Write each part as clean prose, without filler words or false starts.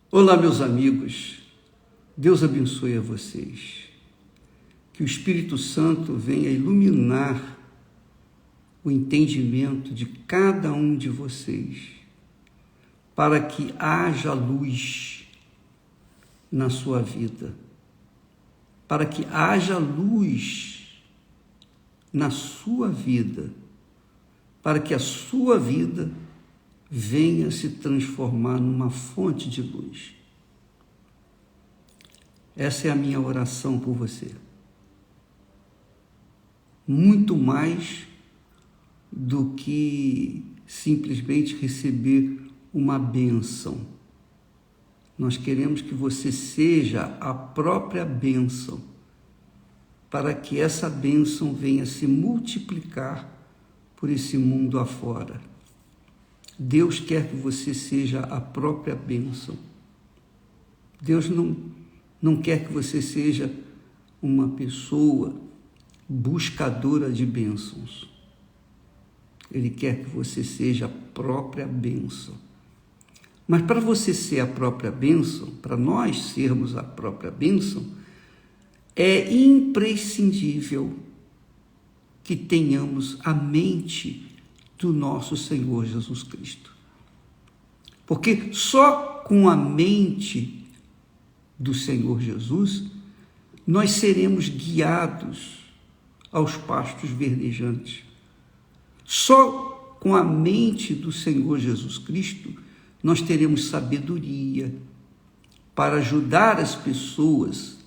Olá, meus amigos, Deus abençoe a vocês, que o Espírito Santo venha iluminar o entendimento de cada um de vocês, para que haja luz na sua vida, para que haja luz na sua vida, para que a sua vida venha se transformar numa fonte de luz. Essa é a minha oração por você. Muito mais do que simplesmente receber uma bênção. Nós queremos que você seja a própria bênção, para que essa bênção venha se multiplicar por esse mundo afora. Deus quer que você seja a própria bênção. Deus não quer que você seja uma pessoa buscadora de bênçãos. Ele quer que você seja a própria bênção. Mas para você ser a própria bênção, para nós sermos a própria bênção, é imprescindível que tenhamos a mente do nosso Senhor Jesus Cristo. Porque só com a mente do Senhor Jesus nós seremos guiados aos pastos verdejantes. Só com a mente do Senhor Jesus Cristo nós teremos sabedoria para ajudar as pessoas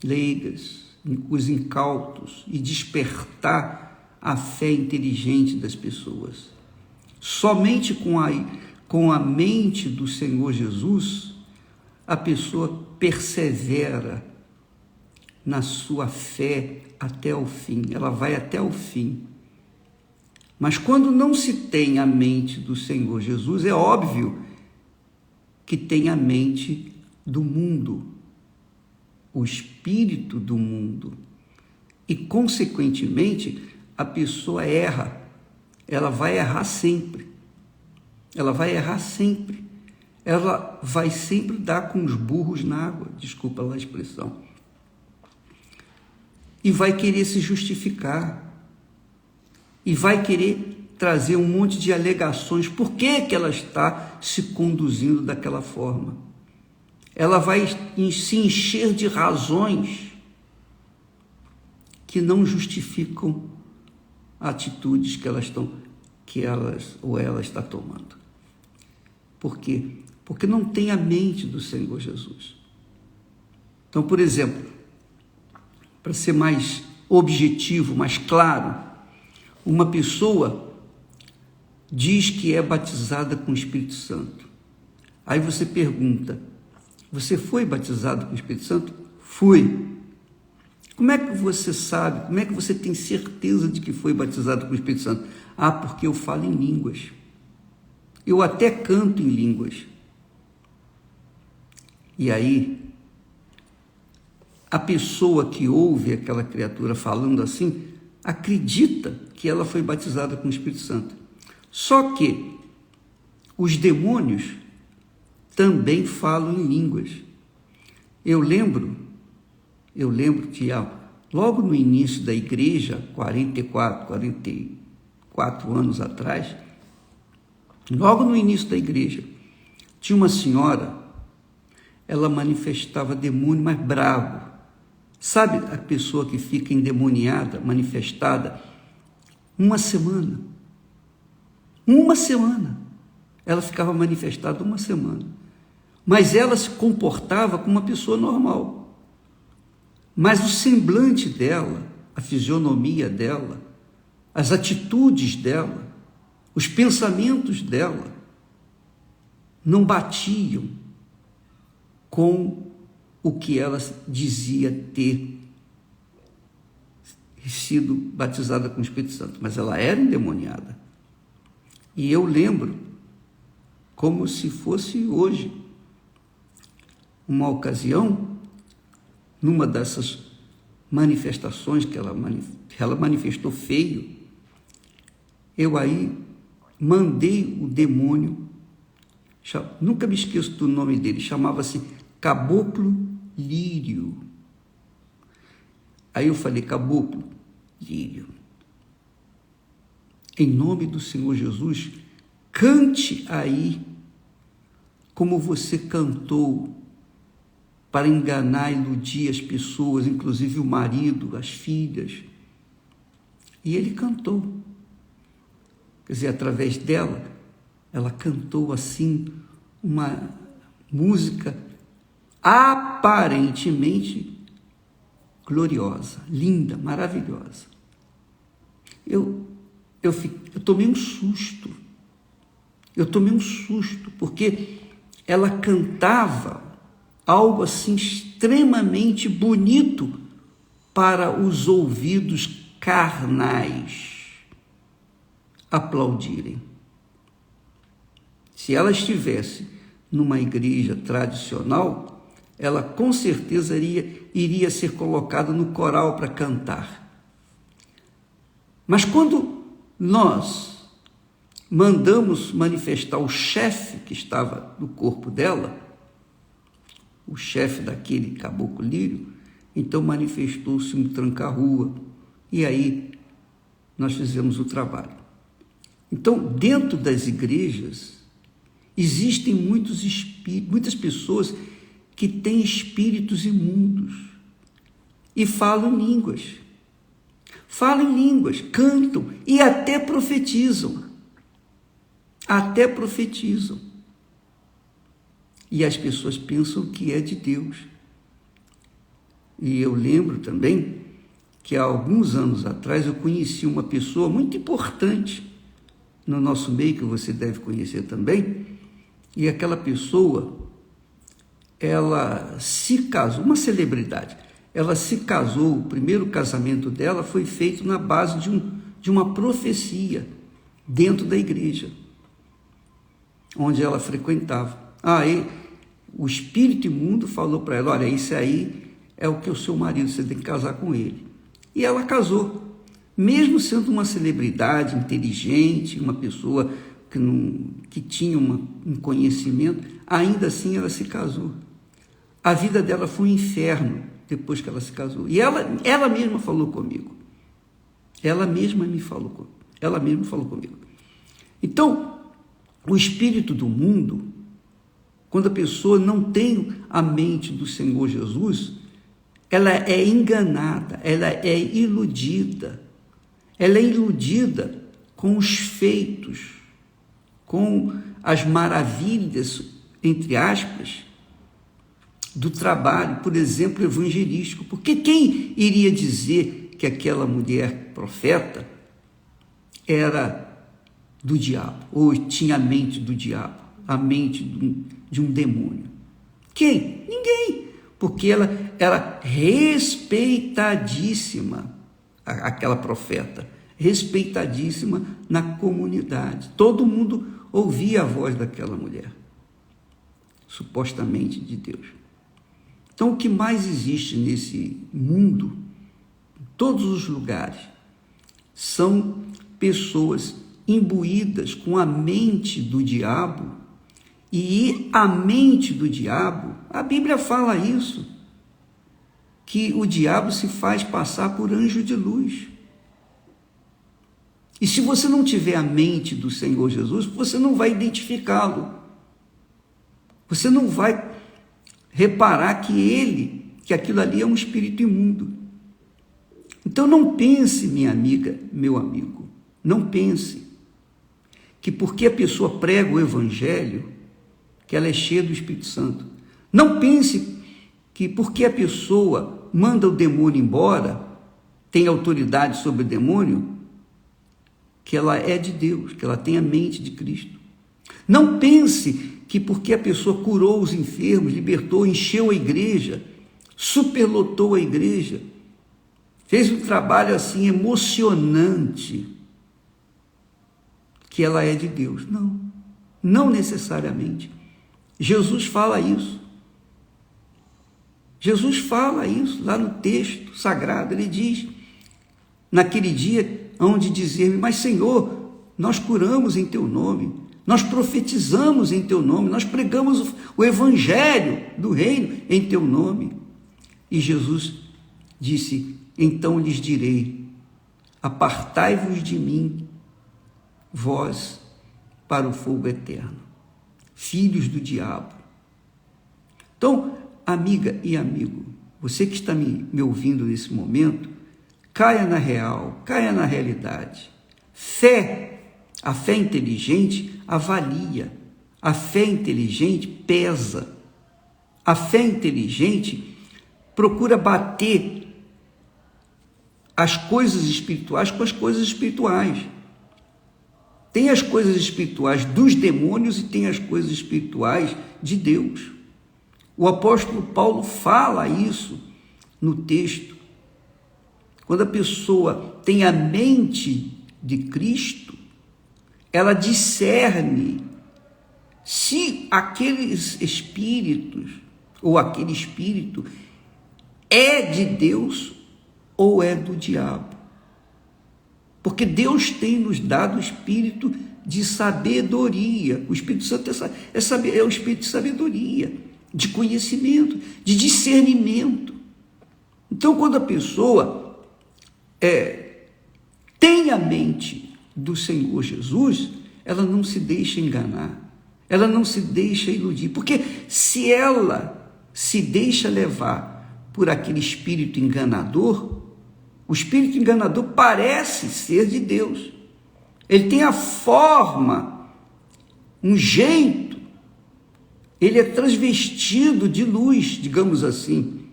leigas, os incautos, e despertar a fé inteligente das pessoas. Somente com a mente do Senhor Jesus, a pessoa persevera na sua fé até o fim, ela vai até o fim. Mas quando não se tem a mente do Senhor Jesus, é óbvio que tem a mente do mundo, o espírito do mundo, e consequentemente a pessoa erra, ela vai errar sempre, ela vai sempre dar com os burros na água, desculpa a expressão, e vai querer se justificar, e vai querer trazer um monte de alegações, por que ela está se conduzindo daquela forma. Ela vai se encher de razões que não justificam atitudes que ela está tomando. Por quê? Porque não tem a mente do Senhor Jesus. Então, por exemplo, para ser mais objetivo, mais claro, uma pessoa diz que é batizada com o Espírito Santo. Aí você pergunta: você foi batizado com o Espírito Santo? Fui. Como é que você sabe? Como é que você tem certeza de que foi batizado com o Espírito Santo? Ah, porque eu falo em línguas. Eu até canto em línguas. E aí, a pessoa que ouve aquela criatura falando assim, acredita que ela foi batizada com o Espírito Santo. Só que os demônios também falam em línguas. Eu lembro que logo no início da igreja, 44 anos atrás, logo no início da igreja, tinha uma senhora, ela manifestava demônio, mas bravo. Sabe a pessoa que fica endemoniada, manifestada, uma semana. Ela ficava manifestada uma semana. Mas ela se comportava como uma pessoa normal. Mas o semblante dela, a fisionomia dela, as atitudes dela, os pensamentos dela, não batiam com o que ela dizia ter sido batizada com o Espírito Santo, mas ela era endemoniada. E eu lembro, como se fosse hoje, uma ocasião, numa dessas manifestações que ela manifestou feio, eu aí mandei o demônio Nunca me esqueço do nome dele, chamava-se Caboclo Lírio. Aí eu falei, Caboclo Lírio, em nome do Senhor Jesus, cante aí como você cantou para enganar e iludir as pessoas, inclusive o marido, as filhas. E ele cantou. Quer dizer, através dela, ela cantou assim uma música aparentemente gloriosa, linda, maravilhosa. Eu tomei um susto. Eu tomei um susto, porque ela cantava algo assim extremamente bonito para os ouvidos carnais aplaudirem. Se ela estivesse numa igreja tradicional, ela com certeza iria ser colocada no coral para cantar. Mas quando nós mandamos manifestar o chefe que estava no corpo dela, o chefe daquele caboclo lírio, então manifestou-se um tranca-rua, e aí nós fizemos o trabalho. Então, dentro das igrejas, existem muitas pessoas que têm espíritos imundos e falam em línguas, cantam e até profetizam. E as pessoas pensam que é de Deus. E eu lembro também que há alguns anos atrás eu conheci uma pessoa muito importante no nosso meio, que você deve conhecer também, e aquela pessoa, ela se casou, uma celebridade, ela se casou, o primeiro casamento dela foi feito na base de uma profecia dentro da igreja onde ela frequentava. Aí o espírito imundo falou para ela, olha, isso aí é o que é o seu marido, você tem que casar com ele. E ela casou, mesmo sendo uma celebridade inteligente, uma pessoa que tinha um conhecimento, ainda assim ela se casou. A vida dela foi um inferno depois que ela se casou. E ela mesma falou comigo. Ela mesma falou comigo. Então, o espírito do mundo, quando a pessoa não tem a mente do Senhor Jesus, ela é enganada, ela é iludida. Ela é iludida com os feitos, com as maravilhas, entre aspas, do trabalho, por exemplo, evangelístico. Porque quem iria dizer que aquela mulher profeta era do diabo, ou tinha a mente do diabo, a mente de um demônio? Quem? Ninguém, porque ela era respeitadíssima, aquela profeta, respeitadíssima na comunidade. Todo mundo ouvia a voz daquela mulher, supostamente de Deus. Então, o que mais existe nesse mundo, em todos os lugares, são pessoas imbuídas com a mente do diabo. E a mente do diabo, a Bíblia fala isso, que o diabo se faz passar por anjo de luz. E se você não tiver a mente do Senhor Jesus, você não vai identificá-lo. Você não vai reparar que aquilo ali é um espírito imundo. Então não pense, minha amiga, meu amigo, não pense que porque a pessoa prega o evangelho, que ela é cheia do Espírito Santo. Não pense que porque a pessoa manda o demônio embora, tem autoridade sobre o demônio, que ela é de Deus, que ela tem a mente de Cristo. Não pense que porque a pessoa curou os enfermos, libertou, encheu a igreja, superlotou a igreja, fez um trabalho assim emocionante, que ela é de Deus. Não, não necessariamente. Jesus fala isso. Jesus fala isso lá no texto sagrado. Ele diz, naquele dia, onde dizer-me, mas Senhor, nós curamos em teu nome, nós profetizamos em teu nome, nós pregamos o evangelho do reino em teu nome. E Jesus disse: então lhes direi, apartai-vos de mim, vós, para o fogo eterno, filhos do diabo. Então, amiga e amigo, você que está me ouvindo nesse momento, caia na real, caia na realidade. A fé inteligente avalia, a fé inteligente pesa, a fé inteligente procura bater as coisas espirituais com as coisas espirituais. Tem as coisas espirituais dos demônios e tem as coisas espirituais de Deus. O apóstolo Paulo fala isso no texto. Quando a pessoa tem a mente de Cristo, ela discerne se aqueles espíritos ou aquele espírito é de Deus ou é do diabo. Porque Deus tem nos dado o espírito de sabedoria. O Espírito Santo é o espírito de sabedoria, de conhecimento, de discernimento. Então, quando a pessoa tem a mente do Senhor Jesus, ela não se deixa enganar, ela não se deixa iludir, porque se ela se deixa levar por aquele espírito enganador, o espírito enganador parece ser de Deus, ele tem a forma, um jeito, ele é transvestido de luz, digamos assim,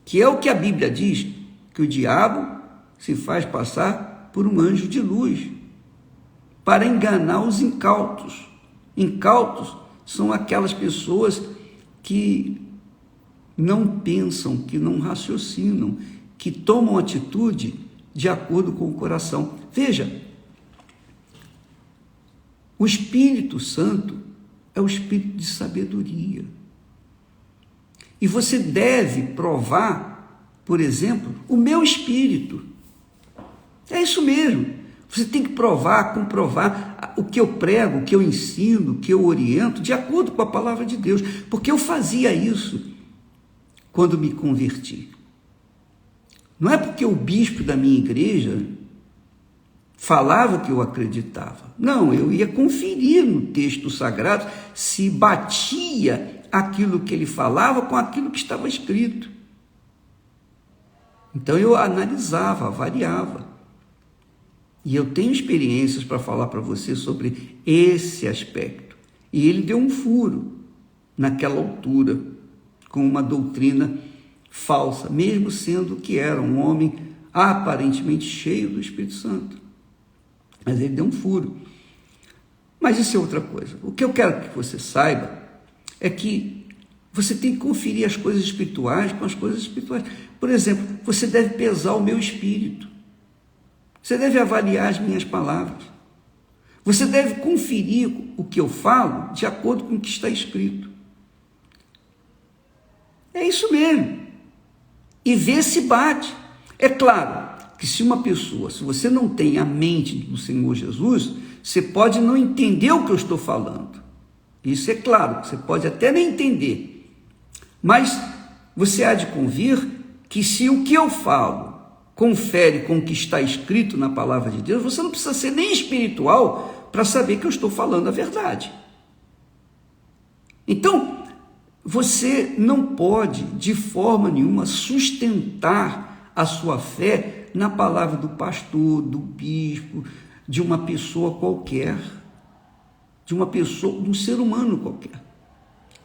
que é o que a Bíblia diz, que o diabo se faz passar por um anjo de luz, para enganar os incautos. Incautos são aquelas pessoas que não pensam, que não raciocinam, que tomam atitude de acordo com o coração. Veja, o Espírito Santo é o espírito de sabedoria. E você deve provar, por exemplo, o meu espírito. É isso mesmo. Você tem que provar, comprovar o que eu prego, o que eu ensino, o que eu oriento, de acordo com a palavra de Deus. Porque eu fazia isso quando me converti. Não é porque o bispo da minha igreja falava o que eu acreditava. Não, eu ia conferir no texto sagrado se batia aquilo que ele falava com aquilo que estava escrito. Então eu analisava, avaliava. E eu tenho experiências para falar para você sobre esse aspecto. E ele deu um furo naquela altura, com uma doutrina falsa, mesmo sendo que era um homem aparentemente cheio do Espírito Santo. Mas ele deu um furo. Mas isso é outra coisa. O que eu quero que você saiba é que você tem que conferir as coisas espirituais com as coisas espirituais. Por exemplo, você deve pesar o meu espírito. Você deve avaliar as minhas palavras. Você deve conferir o que eu falo de acordo com o que está escrito. É isso mesmo. E ver se bate. É claro que se você não tem a mente do Senhor Jesus, você pode não entender o que eu estou falando. Isso é claro, você pode até nem entender. Mas você há de convir que se o que eu falo confere com o que está escrito na palavra de Deus, você não precisa ser nem espiritual para saber que eu estou falando a verdade. Então, você não pode, de forma nenhuma, sustentar a sua fé na palavra do pastor, do bispo, de uma pessoa qualquer, de um ser humano qualquer.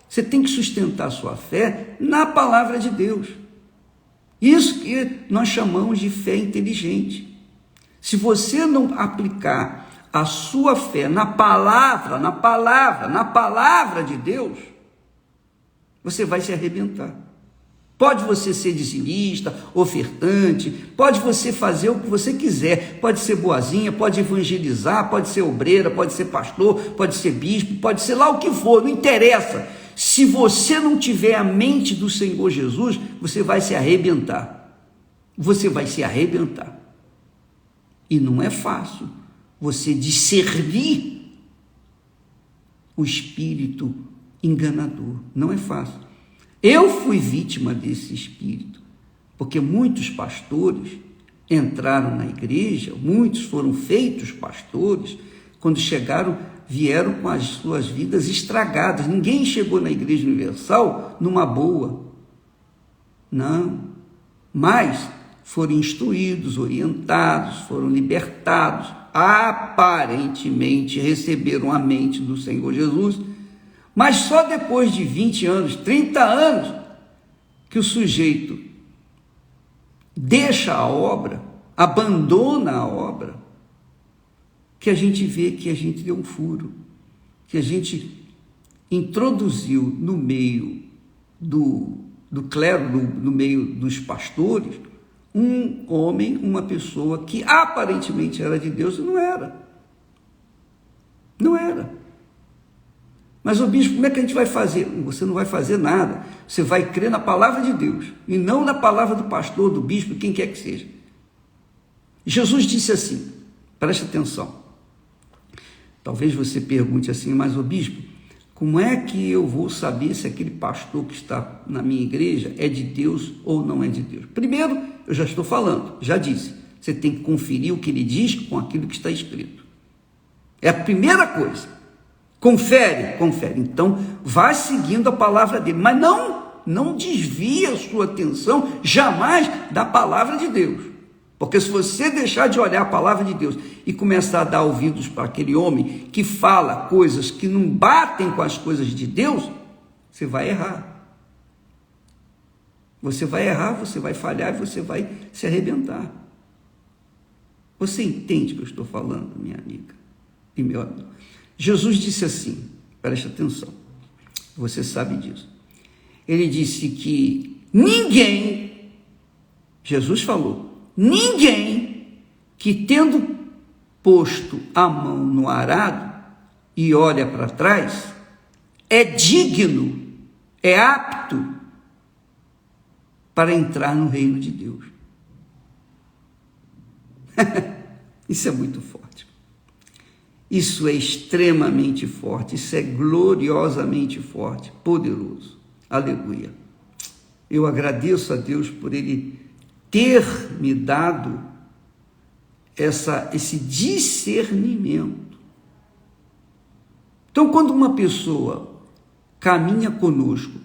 Você tem que sustentar a sua fé na palavra de Deus. Isso que nós chamamos de fé inteligente. Se você não aplicar a sua fé na palavra de Deus, você vai se arrebentar. Pode você ser dizimista, ofertante, pode você fazer o que você quiser, pode ser boazinha, pode evangelizar, pode ser obreira, pode ser pastor, pode ser bispo, pode ser lá o que for, não interessa. Se você não tiver a mente do Senhor Jesus, você vai se arrebentar. Você vai se arrebentar. E não é fácil você discernir o espírito enganador. Não é fácil. Eu fui vítima desse espírito, porque muitos pastores entraram na igreja, muitos foram feitos pastores, quando chegaram, vieram com as suas vidas estragadas. Ninguém chegou na Igreja Universal numa boa. Não. Mas foram instruídos, orientados, foram libertados, aparentemente receberam a mente do Senhor Jesus, mas só depois de 20 anos, 30 anos, que o sujeito deixa a obra, abandona a obra, que a gente vê que a gente deu um furo, que a gente introduziu no meio do clero, no meio dos pastores, um homem, uma pessoa que aparentemente era de Deus e não era. Não era. Mas, o bispo, como é que a gente vai fazer? Você não vai fazer nada. Você vai crer na palavra de Deus e não na palavra do pastor, do bispo, quem quer que seja. Jesus disse assim, preste atenção. Talvez você pergunte assim, mas, o bispo, como é que eu vou saber se aquele pastor que está na minha igreja é de Deus ou não é de Deus? Primeiro, eu já estou falando, já disse, você tem que conferir o que ele diz com aquilo que está escrito. É a primeira coisa. Confere. Então, vá seguindo a palavra dele, mas não desvie a sua atenção jamais da palavra de Deus. Porque se você deixar de olhar a palavra de Deus e começar a dar ouvidos para aquele homem que fala coisas que não batem com as coisas de Deus, você vai errar. Você vai errar, você vai falhar e você vai se arrebentar. Você entende o que eu estou falando, minha amiga e meu amigo? Jesus disse assim, preste atenção, você sabe disso. Ele disse que ninguém, Jesus falou, ninguém que tendo posto a mão no arado e olha para trás, é digno, é apto para entrar no reino de Deus. Isso é muito forte. Isso é extremamente forte, isso é gloriosamente forte, poderoso. Aleluia. Eu agradeço a Deus por Ele ter me dado esse discernimento. Então, quando uma pessoa caminha conosco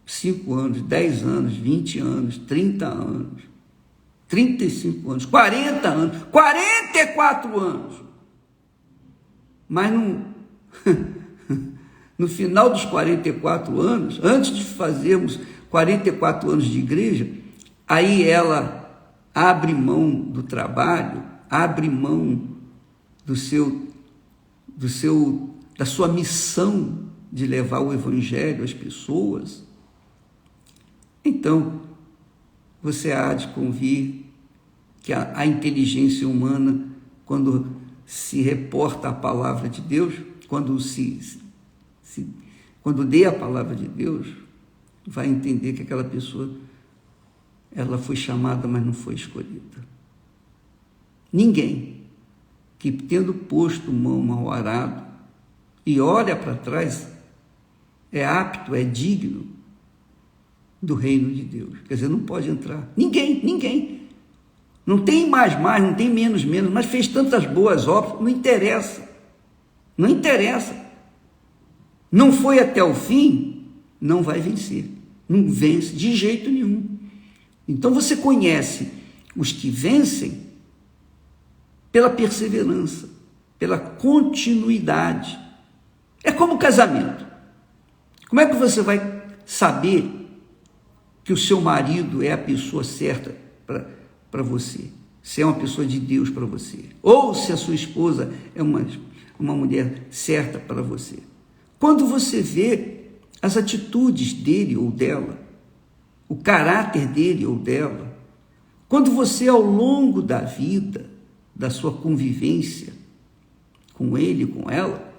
5 anos, 10 anos, 20 anos, 30 anos, 35 anos, 40 anos, 44 anos, mas no final dos 44 anos, antes de fazermos 44 anos de igreja, aí ela abre mão do trabalho, abre mão da sua missão de levar o evangelho às pessoas. Então, você há de convir que a inteligência humana, quando se reporta a palavra de Deus, quando dê a palavra de Deus, vai entender que aquela pessoa, ela foi chamada, mas não foi escolhida. Ninguém que, tendo posto mão ao arado e olha para trás, é apto, é digno do reino de Deus. Quer dizer, não pode entrar. Ninguém. Não tem mais, não tem menos, mas fez tantas boas obras, não interessa. Não foi até o fim, não vai vencer. Não vence de jeito nenhum. Então você conhece os que vencem pela perseverança, pela continuidade. É como casamento. Como é que você vai saber que o seu marido é a pessoa certa para você? Se é uma pessoa de Deus para você? Ou se a sua esposa é uma mulher certa para você? Quando você vê as atitudes dele ou dela, o caráter dele ou dela, quando você, ao longo da vida, da sua convivência com ele, com ela,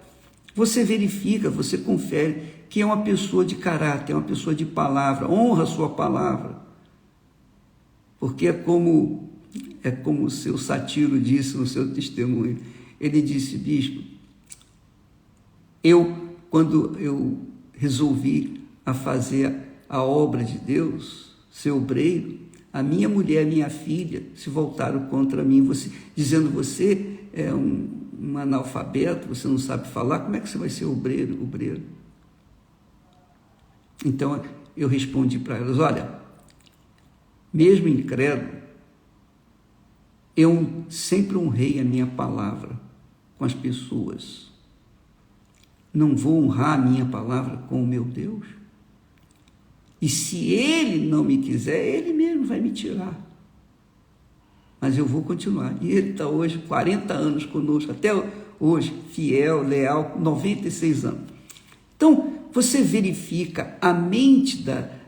você verifica, você confere que é uma pessoa de caráter, é uma pessoa de palavra, honra a sua palavra. Porque é como o seu Satiro disse no seu testemunho. Ele disse: bispo, Quando eu resolvi a fazer a obra de Deus, ser obreiro, a minha mulher e a minha filha se voltaram contra mim, dizendo: você é um analfabeto, você não sabe falar, como é que você vai ser obreiro? Então eu respondi para elas: olha, mesmo incrédulo, eu sempre honrei a minha palavra com as pessoas. Não vou honrar a minha palavra com o meu Deus? E se Ele não me quiser, Ele mesmo vai me tirar. Mas eu vou continuar. E Ele está hoje 40 anos conosco, até hoje, fiel, leal, com 96 anos. Então, você verifica a mente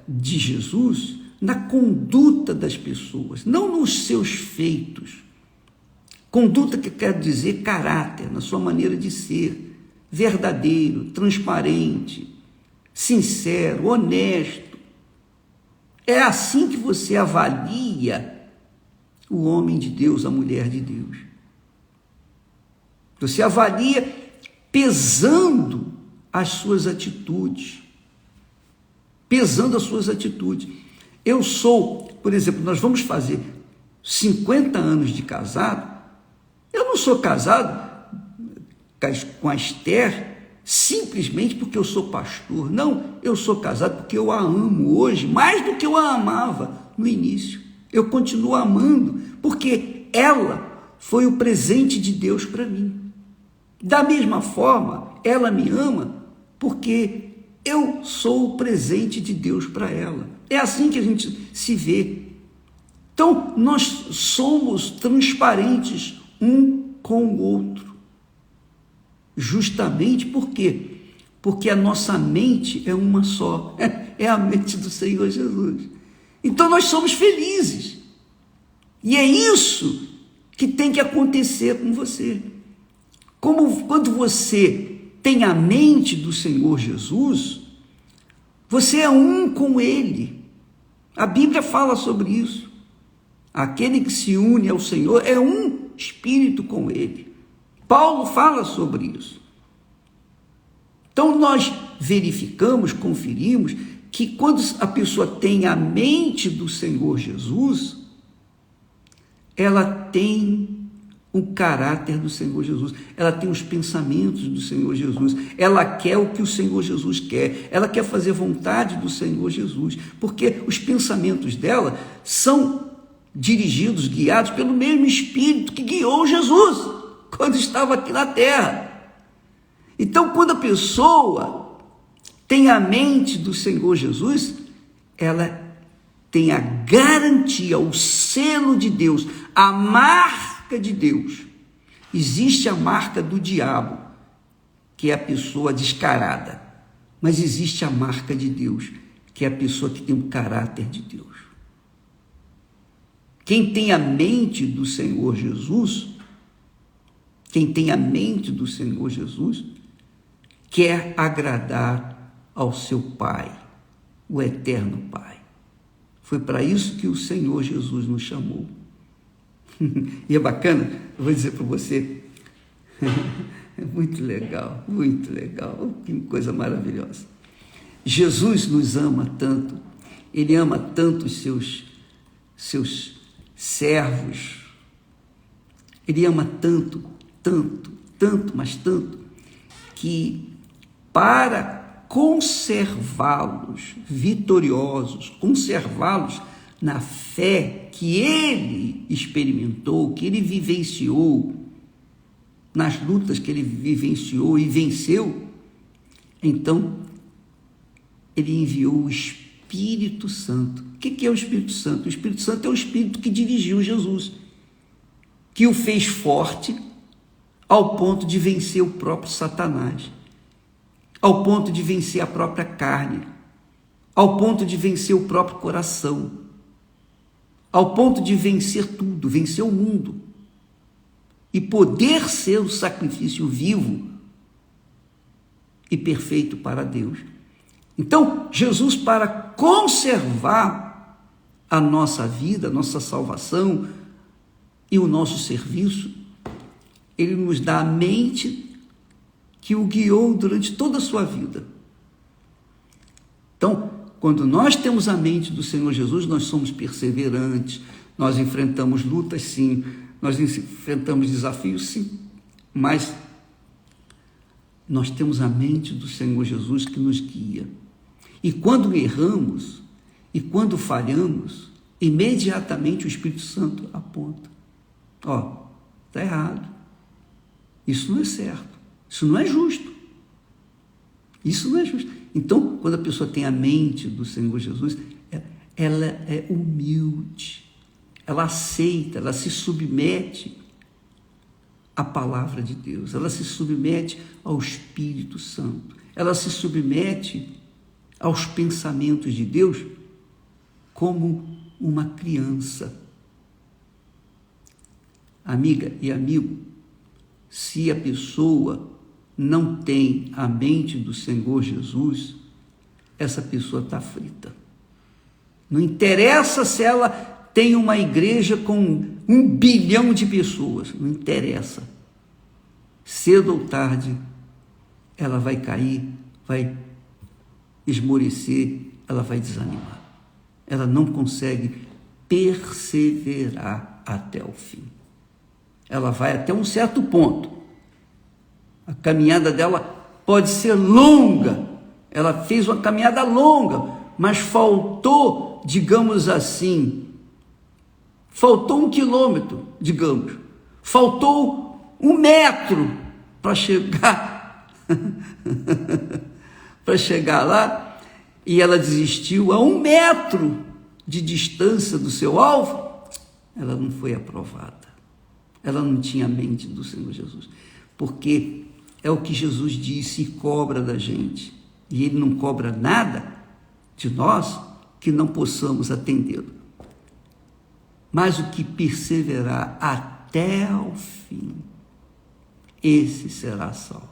de Jesus na conduta das pessoas, não nos seus feitos. Conduta que quer dizer caráter, na sua maneira de ser, verdadeiro, transparente, sincero, honesto. É assim que você avalia o homem de Deus, a mulher de Deus. Você avalia pesando as suas atitudes. Pesando as suas atitudes. Eu sou, por exemplo, nós vamos fazer 50 anos de casado. Eu não sou casado com a Esther simplesmente porque eu sou pastor. Não, eu sou casado porque eu a amo hoje, mais do que eu a amava no início. Eu continuo amando, porque ela foi o presente de Deus para mim. Da mesma forma, ela me ama porque eu sou o presente de Deus para ela. É assim que a gente se vê. Então, nós somos transparentes um com o outro. Justamente por quê? Porque a nossa mente é uma só, é a mente do Senhor Jesus. Então nós somos felizes. E é isso que tem que acontecer com você. Como quando você tem a mente do Senhor Jesus, você é um com Ele. A Bíblia fala sobre isso. Aquele que se une ao Senhor é um espírito com Ele. Paulo fala sobre isso. Então nós verificamos, conferimos que quando a pessoa tem a mente do Senhor Jesus, ela tem o caráter do Senhor Jesus, ela tem os pensamentos do Senhor Jesus, ela quer o que o Senhor Jesus quer, ela quer fazer vontade do Senhor Jesus, porque os pensamentos dela são dirigidos, guiados pelo mesmo Espírito que guiou Jesus quando estava aqui na terra. Então, quando a pessoa tem a mente do Senhor Jesus, ela tem a garantia, o selo de Deus, a marca de Deus. Existe a marca do diabo, que é a pessoa descarada, mas existe a marca de Deus, que é a pessoa que tem o caráter de Deus. Quem tem a mente do Senhor Jesus, quer agradar ao seu Pai, o eterno Pai. Foi para isso que o Senhor Jesus nos chamou. E é bacana, eu vou dizer para você, é muito legal, que coisa maravilhosa. Jesus nos ama tanto, Ele ama tanto os seus servos, Ele ama tanto, mas tanto, que para conservá-los vitoriosos, conservá-los na fé que Ele experimentou, que Ele vivenciou, nas lutas que Ele vivenciou e venceu, então Ele enviou o Espírito Santo. O que é o Espírito Santo? O Espírito Santo é o Espírito que dirigiu Jesus, que o fez forte ao ponto de vencer o próprio Satanás, ao ponto de vencer a própria carne, ao ponto de vencer o próprio coração, ao ponto de vencer tudo, vencer o mundo, e poder ser o sacrifício vivo e perfeito para Deus. Então, Jesus, para conservar a nossa vida, a nossa salvação e o nosso serviço, Ele nos dá a mente que o guiou durante toda a sua vida. Então, quando nós temos a mente do Senhor Jesus, nós somos perseverantes, nós enfrentamos lutas, sim, nós enfrentamos desafios, sim, mas nós temos a mente do Senhor Jesus que nos guia. E quando erramos, e quando falhamos, imediatamente o Espírito Santo aponta. Está errado. Isso não é certo. Isso não é justo. Isso não é justo. Então, quando a pessoa tem a mente do Senhor Jesus, ela é humilde, ela aceita, ela se submete à palavra de Deus, ela se submete ao Espírito Santo, ela se submete aos pensamentos de Deus como uma criança. Amiga e amigo, se a pessoa não tem a mente do Senhor Jesus, essa pessoa está frita. Não interessa se ela tem uma igreja com 1 bilhão de pessoas, não interessa. Cedo ou tarde, ela vai cair, vai esmorecer, ela vai desanimar. Ela não consegue perseverar até o fim. Ela vai até um certo ponto. A caminhada dela pode ser longa. Ela fez uma caminhada longa, mas faltou, digamos assim, faltou 1 quilômetro, digamos. Faltou 1 metro para chegar, para chegar lá, e ela desistiu a 1 metro de distância do seu alvo. Ela não foi aprovada. Ela não tinha a mente do Senhor Jesus, porque é o que Jesus disse e cobra da gente, e Ele não cobra nada de nós que não possamos atendê-lo. Mas o que perseverar até o fim, esse será salvo.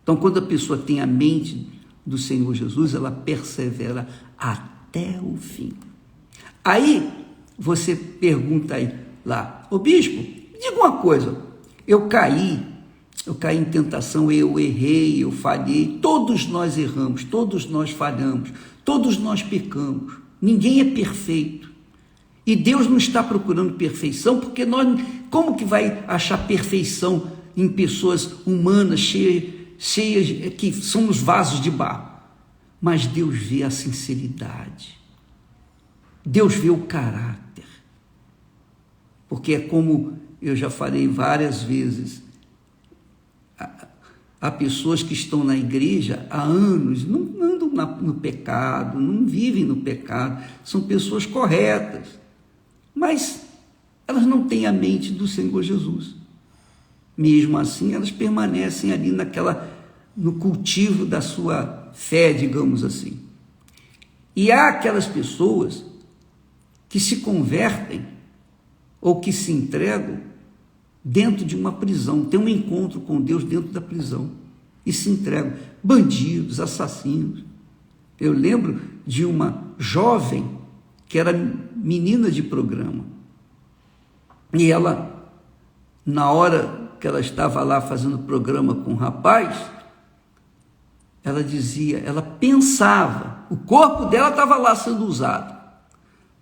Então, quando a pessoa tem a mente do Senhor Jesus, ela persevera até o fim. Aí, você pergunta aí lá, ô bispo, me diga uma coisa, eu caí em tentação, eu errei, eu falhei, todos nós erramos, todos nós falhamos, todos nós pecamos, ninguém é perfeito. E Deus não está procurando perfeição, porque nós, como que vai achar perfeição em pessoas humanas, cheias, que somos vasos de barro? Mas Deus vê a sinceridade, Deus vê o caráter, porque é como eu já falei várias vezes, há pessoas que estão na igreja há anos, não andam no pecado, não vivem no pecado, são pessoas corretas, mas elas não têm a mente do Senhor Jesus. Mesmo assim, elas permanecem ali no cultivo da sua fé, digamos assim. E há aquelas pessoas que se convertem ou que se entregam dentro de uma prisão, tem um encontro com Deus dentro da prisão e se entregam, bandidos, assassinos. Eu lembro de uma jovem que era menina de programa, e ela, na hora que ela estava lá fazendo programa com o rapaz, ela dizia, ela pensava, o corpo dela estava lá sendo usado,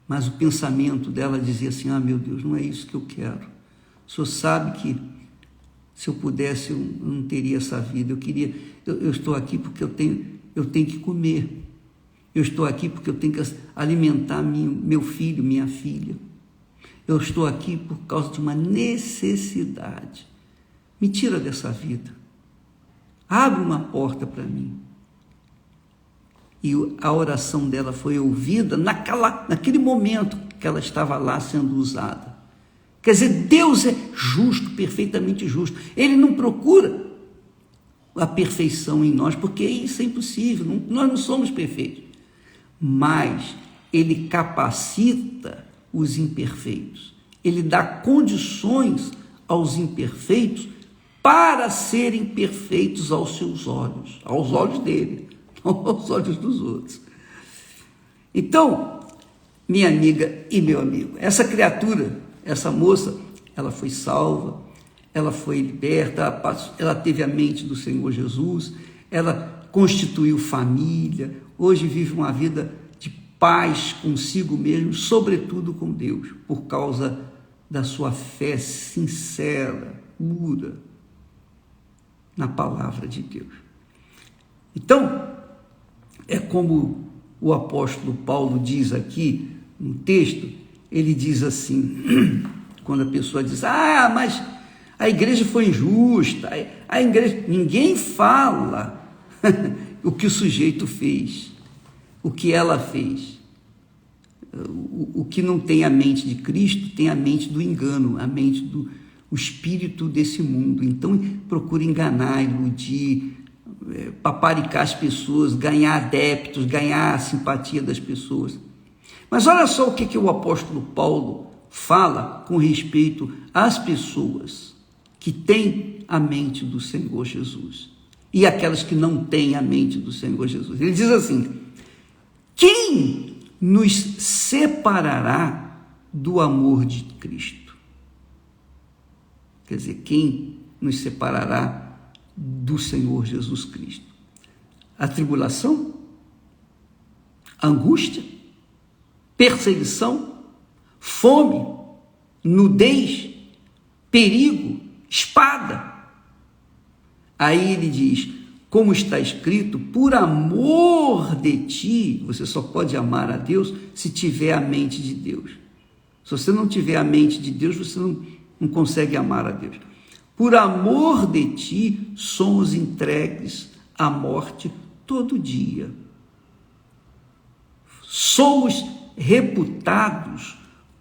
mas o pensamento dela dizia assim, meu Deus, não é isso que eu quero. O senhor sabe que se eu pudesse, eu não teria essa vida. Eu estou aqui porque eu tenho que comer. Eu estou aqui porque eu tenho que alimentar meu filho, minha filha. Eu estou aqui por causa de uma necessidade. Me tira dessa vida. Abre uma porta para mim. E a oração dela foi ouvida naquele momento que ela estava lá sendo usada. Quer dizer, Deus é justo, perfeitamente justo. Ele não procura a perfeição em nós, porque isso é impossível, nós não somos perfeitos. Mas Ele capacita os imperfeitos. Ele dá condições aos imperfeitos para serem perfeitos aos seus olhos, aos olhos dele, não aos olhos dos outros. Então, minha amiga e meu amigo, essa criatura, essa moça, ela foi salva, ela foi liberta, ela teve a mente do Senhor Jesus, ela constituiu família, hoje vive uma vida de paz consigo mesmo, sobretudo com Deus, por causa da sua fé sincera, pura, na palavra de Deus. Então, é como o apóstolo Paulo diz aqui no texto, ele diz assim, quando a pessoa diz, mas a igreja foi injusta, a igreja... Ninguém fala o que o sujeito fez, o que ela fez. O que não tem a mente de Cristo tem a mente do engano, a mente do espírito desse mundo. Então, procura enganar, iludir, paparicar as pessoas, ganhar adeptos, ganhar a simpatia das pessoas. Mas olha só o que o apóstolo Paulo fala com respeito às pessoas que têm a mente do Senhor Jesus e aquelas que não têm a mente do Senhor Jesus. Ele diz assim: quem nos separará do amor de Cristo? Quer dizer, quem nos separará do Senhor Jesus Cristo? A tribulação? A angústia? Perseguição? Fome? Nudez? Perigo? Espada? Aí ele diz, como está escrito, por amor de ti, você só pode amar a Deus se tiver a mente de Deus. Se você não tiver a mente de Deus, você não consegue amar a Deus. Por amor de ti, somos entregues à morte todo dia. Somos reputados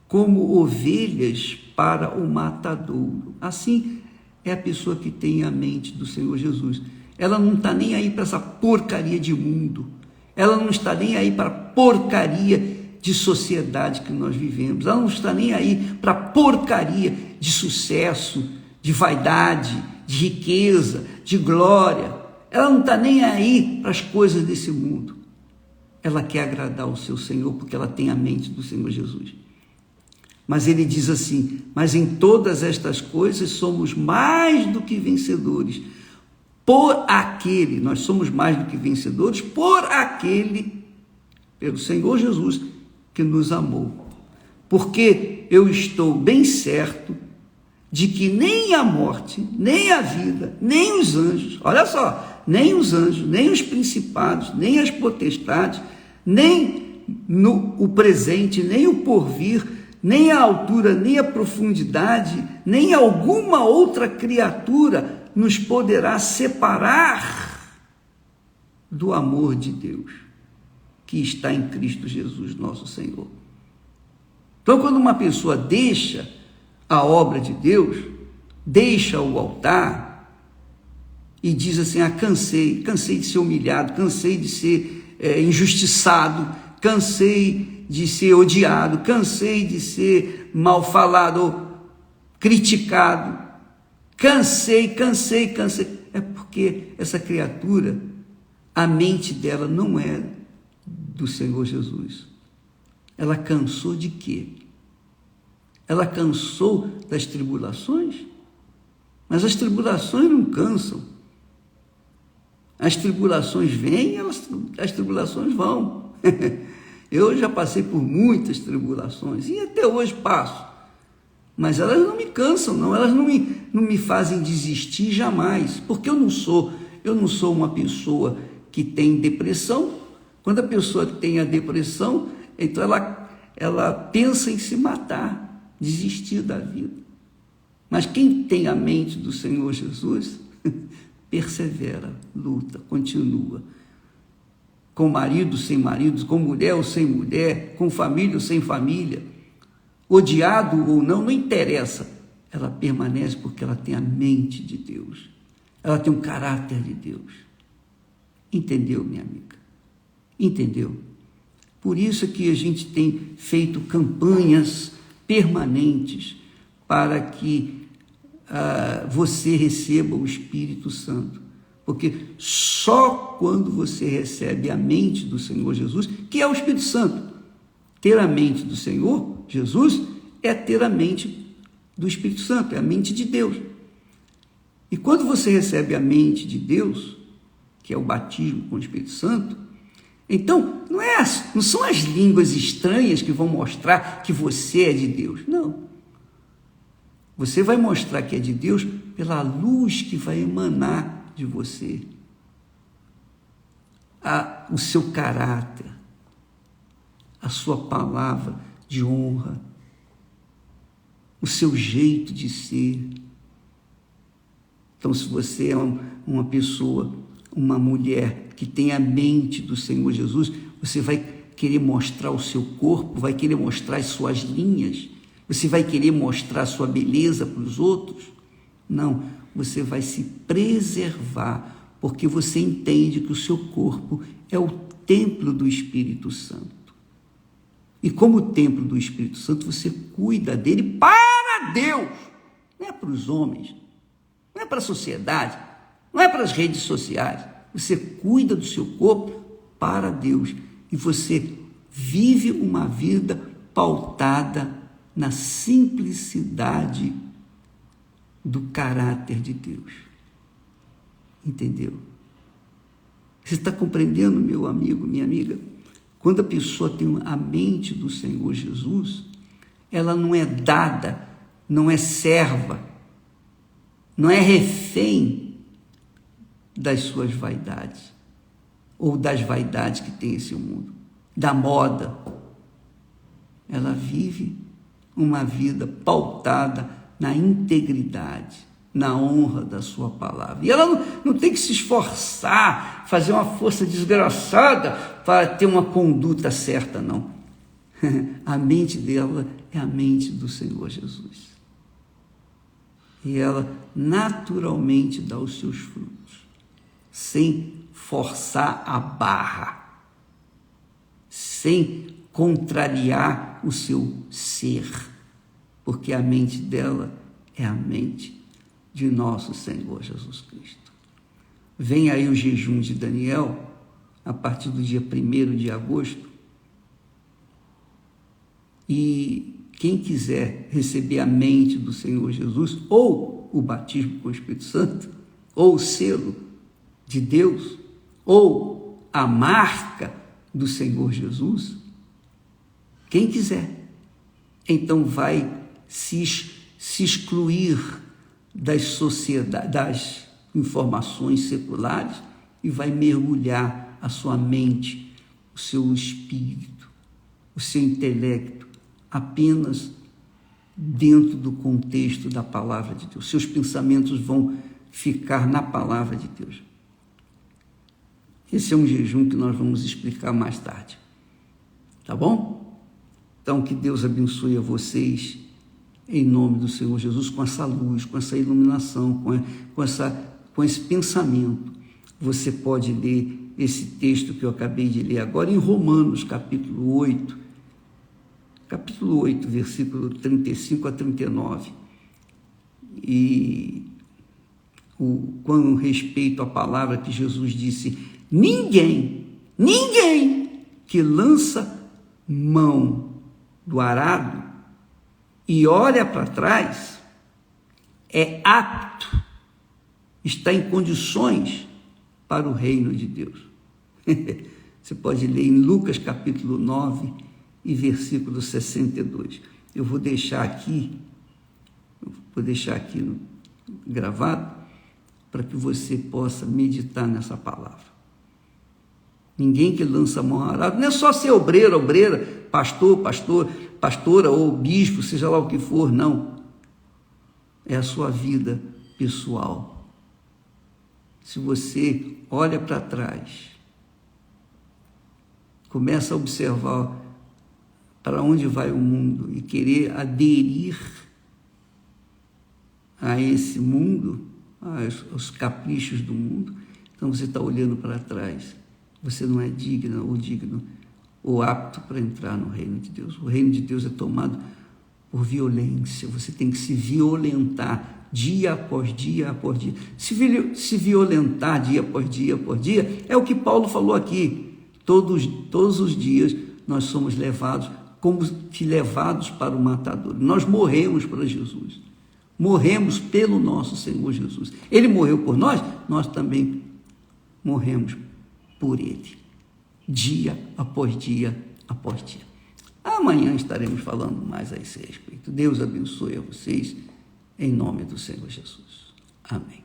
como ovelhas para o matadouro. Assim é a pessoa que tem a mente do Senhor Jesus. Ela não está nem aí para essa porcaria de mundo. Ela não está nem aí para a porcaria de sociedade que nós vivemos. Ela não está nem aí para a porcaria de sucesso, de vaidade, de riqueza, de glória. Ela não está nem aí para as coisas desse mundo. Ela quer agradar o seu Senhor porque ela tem a mente do Senhor Jesus. Mas ele diz assim, mas em todas estas coisas somos mais do que vencedores, por aquele, nós somos mais do que vencedores, por aquele, pelo Senhor Jesus, que nos amou. Porque eu estou bem certo de que nem a morte, nem a vida, nem os anjos, olha só, nem os anjos, nem os principados, nem as potestades, nem o presente, nem o porvir, nem a altura, nem a profundidade, nem alguma outra criatura nos poderá separar do amor de Deus, que está em Cristo Jesus, nosso Senhor. Então, quando uma pessoa deixa a obra de Deus, deixa o altar e diz assim, cansei de ser humilhado, cansei de ser injustiçado, cansei de ser odiado, cansei de ser mal falado, criticado, cansei. É porque essa criatura, a mente dela não é do Senhor Jesus. Ela cansou de quê? Ela cansou das tribulações? Mas as tribulações não cansam. As tribulações vêm, as tribulações vão. Eu já passei por muitas tribulações e até hoje passo, mas elas não me cansam, não, elas não me fazem desistir jamais, porque eu não sou uma pessoa que tem depressão. Quando a pessoa tem a depressão, então ela pensa em se matar, desistir da vida. Mas quem tem a mente do Senhor Jesus, persevera, luta, continua. Com marido, sem marido, com mulher ou sem mulher, com família ou sem família, odiado ou não interessa. Ela permanece porque ela tem a mente de Deus. Ela tem um caráter de Deus. Entendeu, minha amiga? Entendeu? Por isso que a gente tem feito campanhas permanentes para que você receba o Espírito Santo. Porque só quando você recebe a mente do Senhor Jesus, que é o Espírito Santo, ter a mente do Senhor Jesus é ter a mente do Espírito Santo, é a mente de Deus. E quando você recebe a mente de Deus, que é o batismo com o Espírito Santo, então não são as línguas estranhas que vão mostrar que você é de Deus. Não. Você vai mostrar que é de Deus pela luz que vai emanar de você. O seu caráter, a sua palavra de honra, o seu jeito de ser. Então, se você é uma pessoa, uma mulher que tem a mente do Senhor Jesus, você vai querer mostrar o seu corpo, vai querer mostrar as suas linhas, você vai querer mostrar a sua beleza para os outros? Não, você vai se preservar, porque você entende que o seu corpo é o templo do Espírito Santo. E como templo do Espírito Santo, você cuida dele para Deus, não é para os homens, não é para a sociedade, não é para as redes sociais. Você cuida do seu corpo para Deus e você vive uma vida pautada na simplicidade do caráter de Deus. Entendeu? Você está compreendendo, meu amigo, minha amiga? Quando a pessoa tem a mente do Senhor Jesus, ela não é dada, não é serva, não é refém das suas vaidades, ou das vaidades que tem esse mundo, da moda. Ela vive uma vida pautada na integridade, na honra da sua palavra. E ela não tem que se esforçar, fazer uma força desgraçada para ter uma conduta certa, não. A mente dela é a mente do Senhor Jesus. E ela naturalmente dá os seus frutos, sem forçar a barra, sem contrariar o seu ser, porque a mente dela é a mente de nosso Senhor Jesus Cristo. Vem aí o jejum de Daniel, a partir do dia 1º de agosto, e quem quiser receber a mente do Senhor Jesus, ou o batismo com o Espírito Santo, ou o selo de Deus, ou a marca do Senhor Jesus, quem quiser, então vai se excluir das sociedades, das informações seculares e vai mergulhar a sua mente, o seu espírito, o seu intelecto apenas dentro do contexto da palavra de Deus. Seus pensamentos vão ficar na palavra de Deus. Esse é um jejum que nós vamos explicar mais tarde. Tá bom? Então, que Deus abençoe a vocês, em nome do Senhor Jesus, com essa luz, com essa iluminação, com esse pensamento. Você pode ler esse texto que eu acabei de ler agora em Romanos, capítulo 8, versículo 35 a 39. E com respeito à palavra que Jesus disse, ninguém que lança mão do arado e olha para trás é apto, está em condições para o reino de Deus. Você pode ler em Lucas capítulo 9 e versículo 62. Eu vou deixar aqui gravado para que você possa meditar nessa palavra. Ninguém que lança a mão ao arado, não é só ser obreiro, obreira, pastora ou bispo, seja lá o que for, não. É a sua vida pessoal. Se você olha para trás, começa a observar para onde vai o mundo e querer aderir a esse mundo, aos caprichos do mundo, então você está olhando para trás. Você não é digno ou apto para entrar no reino de Deus. O reino de Deus é tomado por violência. Você tem que se violentar dia após dia após dia. Se violentar dia após dia, é o que Paulo falou aqui. Todos os dias nós somos levados, como que levados para o matador. Nós morremos para Jesus. Morremos pelo nosso Senhor Jesus. Ele morreu por nós, nós também morremos por Ele. Dia após dia após dia. Amanhã estaremos falando mais a esse respeito. Deus abençoe a vocês, em nome do Senhor Jesus. Amém.